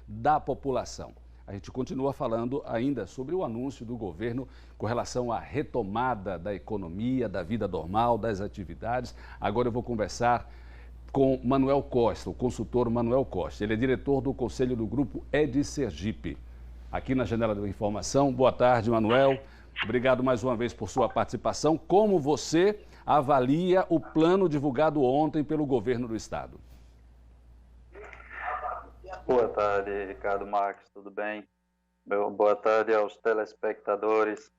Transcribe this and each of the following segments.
da população. A gente continua falando ainda sobre o anúncio do governo com relação à retomada da economia, da vida normal, das atividades. Agora eu vou conversar com Manuel Costa, o consultor Manuel Costa. Ele é diretor do Conselho do Grupo Ed Sergipe. Aqui na Janela da Informação. Boa tarde, Manuel. Obrigado mais uma vez por sua participação. Como você avalia o plano divulgado ontem pelo governo do estado? Boa tarde, Ricardo Marques, tudo bem? Boa tarde aos telespectadores.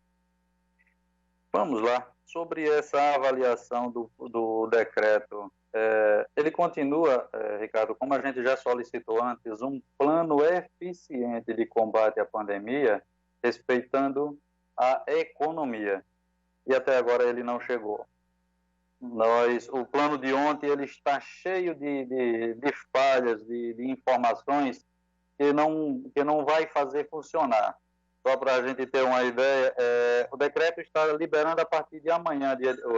Vamos lá, sobre essa avaliação do decreto. Ele continua, Ricardo, como a gente já solicitou antes, um plano eficiente de combate à pandemia, respeitando a economia. E até agora ele não chegou. O plano de ontem ele está cheio de falhas, de informações que não vai fazer funcionar. Só para a gente ter uma ideia, o decreto está liberando a partir de amanhã,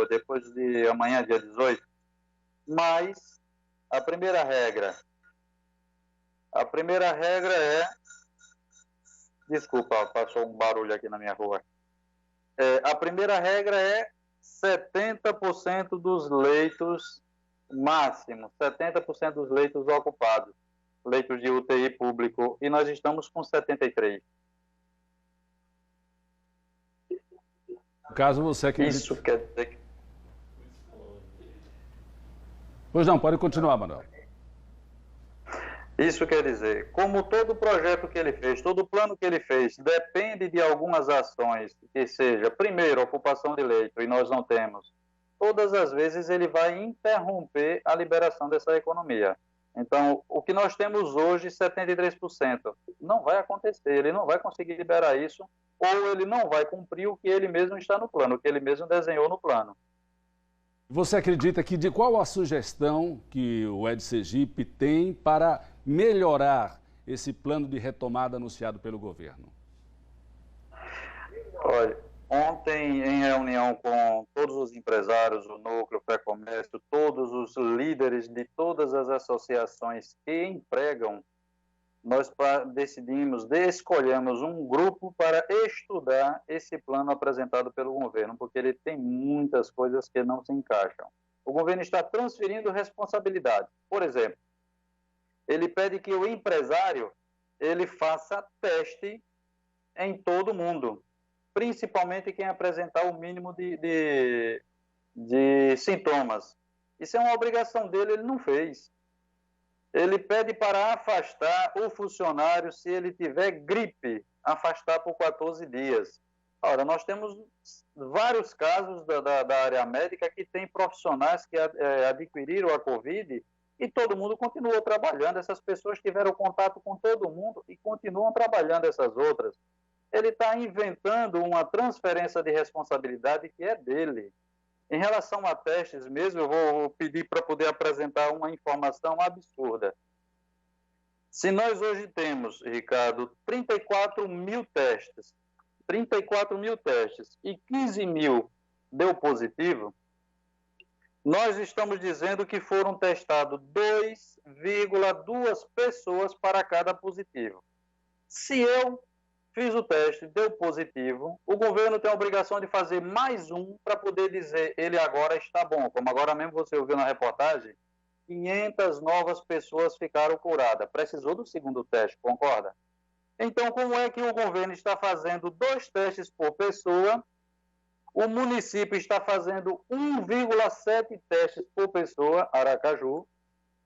depois de amanhã, dia 18. Mas a primeira regra é... Desculpa, passou um barulho aqui na minha rua. A primeira regra é 70% dos leitos máximo, 70% dos leitos ocupados, leitos de UTI público, e nós estamos com 73%. No caso, você acredita... Isso quer dizer que... Pois não, pode continuar, Manuel. Isso quer dizer, como todo projeto que ele fez, todo plano que ele fez, depende de algumas ações, que seja, primeiro, ocupação de leito, e nós não temos, todas as vezes ele vai interromper a liberação dessa economia. Então, o que nós temos hoje, 73%, não vai acontecer, ele não vai conseguir liberar isso, ou ele não vai cumprir o que ele mesmo está no plano, o que ele mesmo desenhou no plano. Você acredita que de qual a sugestão que o Ed Sergipe tem para melhorar esse plano de retomada anunciado pelo governo? Olha, ontem, em reunião com todos os empresários, o Núcleo, o Pré-Comércio, todos os líderes de todas as associações que empregam, nós escolhemos um grupo para estudar esse plano apresentado pelo governo, porque ele tem muitas coisas que não se encaixam. O governo está transferindo responsabilidade. Por exemplo, ele pede que o empresário ele faça teste em todo mundo, principalmente quem apresentar o mínimo de sintomas. Isso é uma obrigação dele, ele não fez. Ele pede para afastar o funcionário se ele tiver gripe, afastar por 14 dias. Ora, nós temos vários casos da área médica que tem profissionais que adquiriram a Covid e todo mundo continuou trabalhando. Essas pessoas tiveram contato com todo mundo e continuam trabalhando essas outras. Ele está inventando uma transferência de responsabilidade que é dele. Em relação a testes mesmo, eu vou pedir para poder apresentar uma informação absurda. Se nós hoje temos, Ricardo, 34 mil testes e 15 mil deu positivo, nós estamos dizendo que foram testados 2,2 pessoas para cada positivo. Se eu fiz o teste, deu positivo, o governo tem a obrigação de fazer mais um para poder dizer ele agora está bom. Como agora mesmo você ouviu na reportagem, 500 novas pessoas ficaram curadas. Precisou do segundo teste, concorda? Então, como é que o governo está fazendo 2 testes por pessoa, o município está fazendo 1,7 testes por pessoa, Aracaju,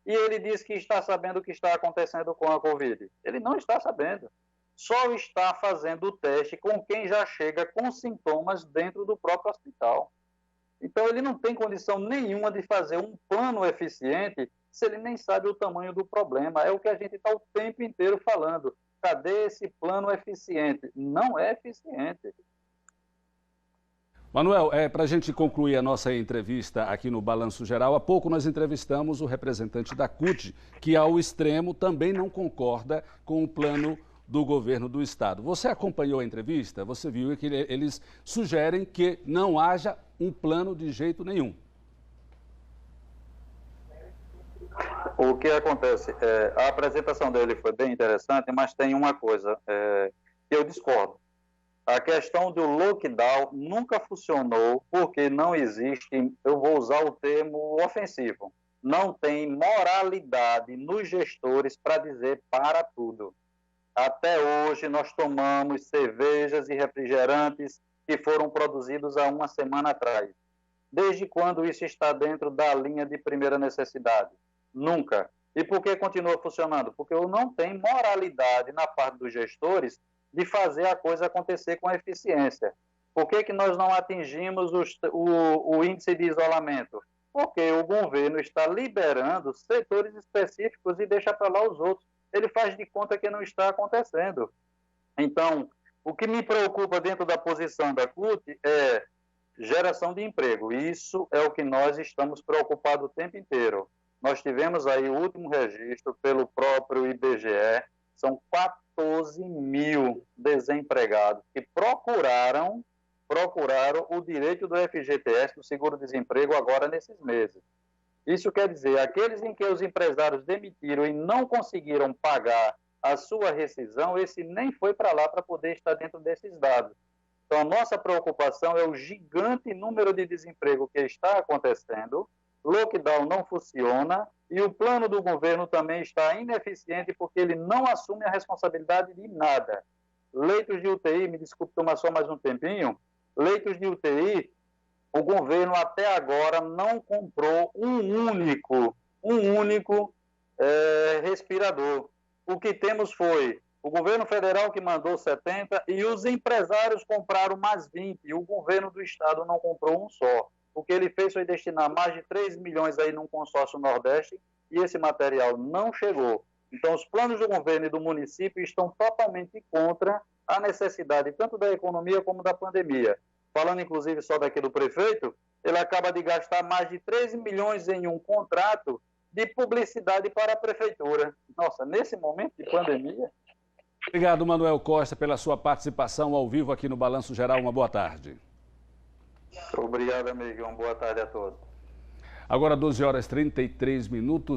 e ele diz que está sabendo o que está acontecendo com a Covid? Ele não está sabendo. Só está fazendo o teste com quem já chega com sintomas dentro do próprio hospital. Então, ele não tem condição nenhuma de fazer um plano eficiente se ele nem sabe o tamanho do problema. É o que a gente está o tempo inteiro falando. Cadê esse plano eficiente? Não é eficiente. Manuel, para a gente concluir a nossa entrevista aqui no Balanço Geral, há pouco nós entrevistamos o representante da CUT, que ao extremo também não concorda com o plano do governo do estado. Você acompanhou a entrevista? Você viu que eles sugerem que não haja um plano de jeito nenhum. O que acontece? A apresentação dele foi bem interessante, mas tem uma coisa que eu discordo. A questão do lockdown nunca funcionou porque não existe, eu vou usar o termo ofensivo, não tem moralidade nos gestores para dizer para tudo. Até hoje nós tomamos cervejas e refrigerantes que foram produzidos há uma semana atrás. Desde quando isso está dentro da linha de primeira necessidade? Nunca. E por que continua funcionando? Porque não tem moralidade na parte dos gestores de fazer a coisa acontecer com eficiência. Por que nós não atingimos o índice de isolamento? Porque o governo está liberando setores específicos e deixa para lá os outros. Ele faz de conta que não está acontecendo. Então, o que me preocupa dentro da posição da CUT é geração de emprego. Isso é o que nós estamos preocupados o tempo inteiro. Nós tivemos aí o último registro pelo próprio IBGE, são 14 mil desempregados que procuraram o direito do FGTS, do seguro-desemprego, agora nesses meses. Isso quer dizer, aqueles em que os empresários demitiram e não conseguiram pagar a sua rescisão, esse nem foi para lá para poder estar dentro desses dados. Então, a nossa preocupação é o gigante número de desemprego que está acontecendo, lockdown não funciona e o plano do governo também está ineficiente porque ele não assume a responsabilidade de nada. Leitos de UTI, me desculpe tomar só mais um tempinho, leitos de UTI, o governo até agora não comprou um único respirador. O que temos foi o governo federal que mandou 70 e os empresários compraram mais 20 e o governo do estado não comprou um só. O que ele fez foi destinar mais de 3 milhões aí num consórcio Nordeste e esse material não chegou. Então, os planos do governo e do município estão totalmente contra a necessidade tanto da economia como da pandemia. Falando, inclusive, só daqui do prefeito, ele acaba de gastar mais de 13 milhões em um contrato de publicidade para a prefeitura. Nossa, nesse momento de pandemia... Obrigado, Manuel Costa, pela sua participação ao vivo aqui no Balanço Geral. Uma boa tarde. Obrigado, amigo. Uma boa tarde a todos. Agora, 12 horas e 33 minutos.